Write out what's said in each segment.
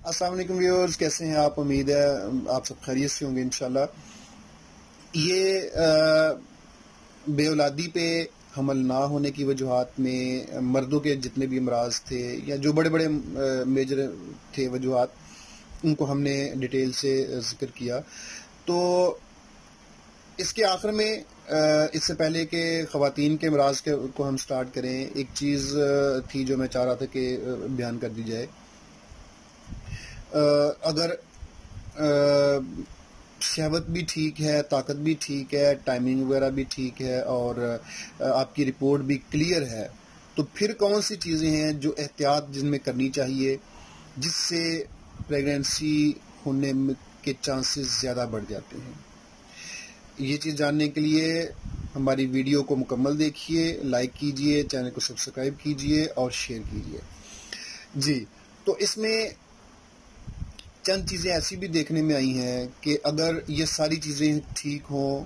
السلام علیکم ویورز، کیسے ہیں آپ؟ امید ہے آپ سب خیریت سے ہوں گے انشاءاللہ۔ یہ بے اولادی پہ حمل نہ ہونے کی وجوہات میں مردوں کے جتنے بھی امراض تھے یا جو بڑے بڑے میجر تھے وجوہات، ان کو ہم نے ڈیٹیل سے ذکر کیا۔ تو اس کے آخر میں اس سے پہلے کہ خواتین کے امراض کو ہم سٹارٹ کریں، ایک چیز تھی جو میں چاہ رہا تھا کہ بیان کر دی جائے۔ اگر شہوت بھی ٹھیک ہے، طاقت بھی ٹھیک ہے، ٹائمنگ وغیرہ بھی ٹھیک ہے اور آپ کی رپورٹ بھی کلیئر ہے، تو پھر کون سی چیزیں ہیں جو احتیاط جن میں کرنی چاہیے جس سے پریگننسی ہونے کے چانسز زیادہ بڑھ جاتے ہیں؟ یہ چیز جاننے کے لیے ہماری ویڈیو کو مکمل دیکھیے، لائک کیجئے، چینل کو سبسکرائب کیجئے اور شیئر کیجئے۔ جی، تو اس میں چند چیزیں ایسی بھی دیکھنے میں آئی ہیں کہ اگر یہ ساری چیزیں ٹھیک ہوں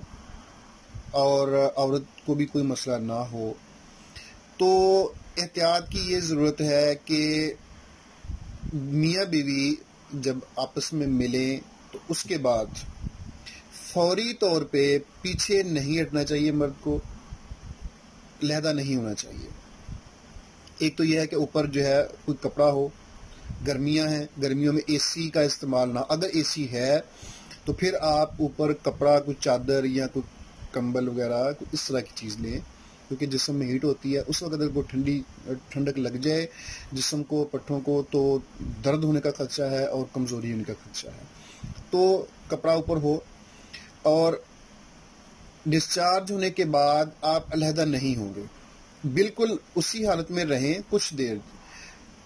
اور عورت کو بھی کوئی مسئلہ نہ ہو، تو احتیاط کی یہ ضرورت ہے کہ میاں بیوی جب آپس میں ملیں تو اس کے بعد فوری طور پہ پیچھے نہیں ہٹنا چاہیے، مرد کو علیحدہ نہیں ہونا چاہیے۔ ایک تو یہ ہے کہ اوپر جو ہے کوئی کپڑا ہو، گرمیاں ہیں، گرمیوں میں اے سی کا استعمال نہ، اگر اے سی ہے تو پھر آپ اوپر کپڑا، کوئی چادر یا کوئی کمبل وغیرہ کوئی اس طرح کی چیز لیں، کیونکہ جسم میں ہیٹ ہوتی ہے، اس وقت اگر کوئی ٹھنڈک لگ جائے جسم کو، پٹھوں کو، تو درد ہونے کا خدشہ ہے اور کمزوری ہونے کا خدشہ ہے۔ تو کپڑا اوپر ہو، اور ڈسچارج ہونے کے بعد آپ علیحدہ نہیں ہوں گے، بالکل اسی حالت میں رہیں کچھ دیر،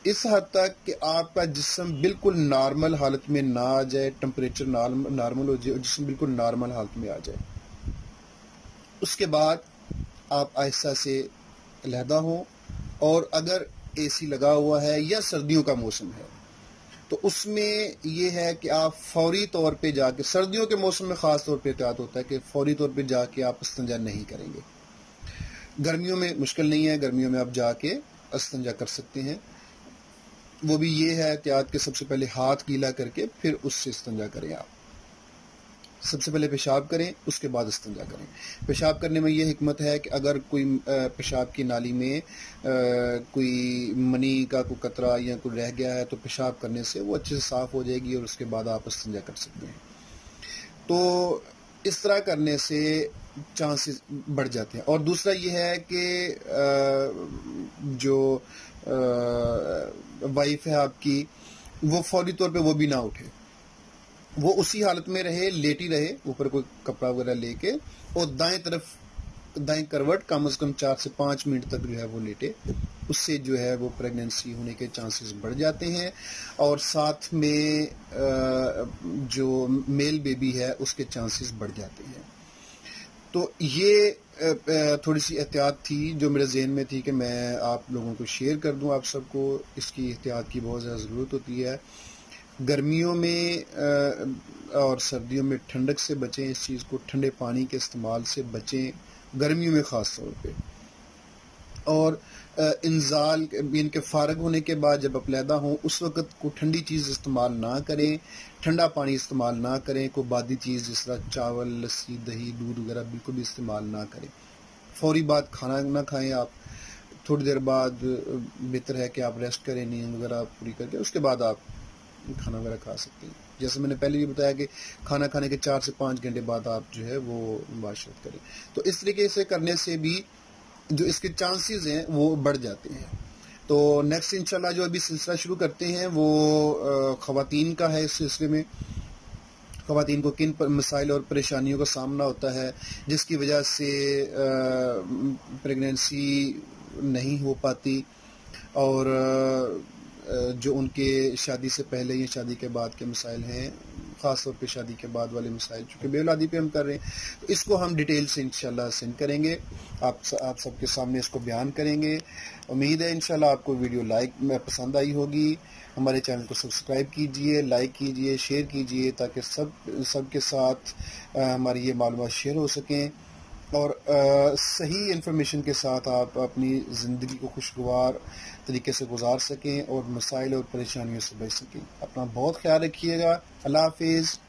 اس حد تک کہ آپ کا جسم بالکل نارمل حالت میں نہ آ جائے، ٹمپریچر نارمل ہو جائے اور جسم بالکل نارمل حالت میں آ جائے۔ اس کے بعد آپ آہستہ سے علیحدہ ہوں، اور اگر اے سی لگا ہوا ہے یا سردیوں کا موسم ہے تو اس میں یہ ہے کہ آپ فوری طور پہ جا کے، سردیوں کے موسم میں خاص طور پہ احتیاط ہوتا ہے کہ فوری طور پہ جا کے آپ استنجا نہیں کریں گے۔ گرمیوں میں مشکل نہیں ہے، گرمیوں میں آپ جا کے استنجا کر سکتے ہیں، وہ بھی یہ ہے احتیاط کہ سب سے پہلے ہاتھ گیلا کر کے پھر اس سے استنجا کریں۔ آپ سب سے پہلے پیشاب کریں، اس کے بعد استنجا کریں۔ پیشاب کرنے میں یہ حکمت ہے کہ اگر کوئی پیشاب کی نالی میں کوئی منی کا کوئی قطرہ یا کوئی رہ گیا ہے تو پیشاب کرنے سے وہ اچھے سے صاف ہو جائے گی اور اس کے بعد آپ استنجا کر سکتے ہیں۔ تو اس طرح کرنے سے چانسز بڑھ جاتے ہیں۔ اور دوسرا یہ ہے کہ جو وائف ہے آپ کی، وہ فوری طور پہ وہ بھی نہ اٹھے، وہ اسی حالت میں رہے، لیٹی رہے، اوپر کوئی کپڑا وغیرہ لے کے، اور دائیں کروٹ کم از کم 4 سے 5 منٹ تک جو ہے وہ لیٹے۔ اس سے جو ہے وہ پریگننسی ہونے کے چانسز بڑھ جاتے ہیں، اور ساتھ میں جو میل بیبی ہے اس کے چانسز بڑھ جاتے ہیں۔ تو یہ تھوڑی سی احتیاط تھی جو میرے ذہن میں تھی کہ میں آپ لوگوں کو شیئر کر دوں، آپ سب کو اس کی احتیاط کی بہت زیادہ ضرورت ہوتی ہے۔ گرمیوں میں اور سردیوں میں ٹھنڈک سے بچیں، اس چیز کو، ٹھنڈے پانی کے استعمال سے بچیں، گرمیوں میں خاص طور پہ۔ اور انزال ان کے فارغ ہونے کے بعد جب آپ علیحدہ ہوں اس وقت کو ٹھنڈی چیز استعمال نہ کریں، ٹھنڈا پانی استعمال نہ کریں، کوئی بادی چیز جس طرح چاول، لسی، دہی، دودھ وغیرہ بالکل بھی استعمال نہ کریں۔ فوری بعد کھانا نہ کھائیں، آپ تھوڑی دیر بعد بہتر ہے کہ آپ ریسٹ کریں، نیند وغیرہ پوری کر کے اس کے بعد آپ کھانا وغیرہ کھا سکتے ہیں۔ جیسے میں نے پہلے بھی بتایا کہ کھانا کھانے کے 4 سے 5 گھنٹے بعد آپ جو ہے وہ مباشرت کریں۔ تو اس طریقے سے کرنے سے بھی جو اس کے چانسز ہیں وہ بڑھ جاتے ہیں۔ تو نیکسٹ انشاءاللہ جو ابھی سلسلہ شروع کرتے ہیں وہ خواتین کا ہے۔ اس سلسلے میں خواتین کو کن مسائل اور پریشانیوں کا سامنا ہوتا ہے جس کی وجہ سے پریگننسی نہیں ہو پاتی، اور جو ان کے شادی سے پہلے یا شادی کے بعد کے مسائل ہیں، خاص طور پہ شادی کے بعد والے مسائل، چونکہ بے اولادی پہ ہم کر رہے ہیں تو اس کو ہم ڈیٹیل سے انشاءاللہ سینڈ کریں گے، آپ سب کے سامنے اس کو بیان کریں گے۔ امید ہے انشاءاللہ آپ کو ویڈیو پسند آئی ہوگی۔ ہمارے چینل کو سبسکرائب کیجئے، لائک کیجئے، شیئر کیجئے، تاکہ سب کے ساتھ ہماری یہ معلومات شیئر ہو سکیں۔ اور صحیح انفارمیشن کے ساتھ آپ اپنی زندگی کو خوشگوار طریقے سے گزار سکیں اور مسائل اور پریشانیوں سے بچ سکیں. اپنا بہت خیال رکھیے گا. اللہ حافظ.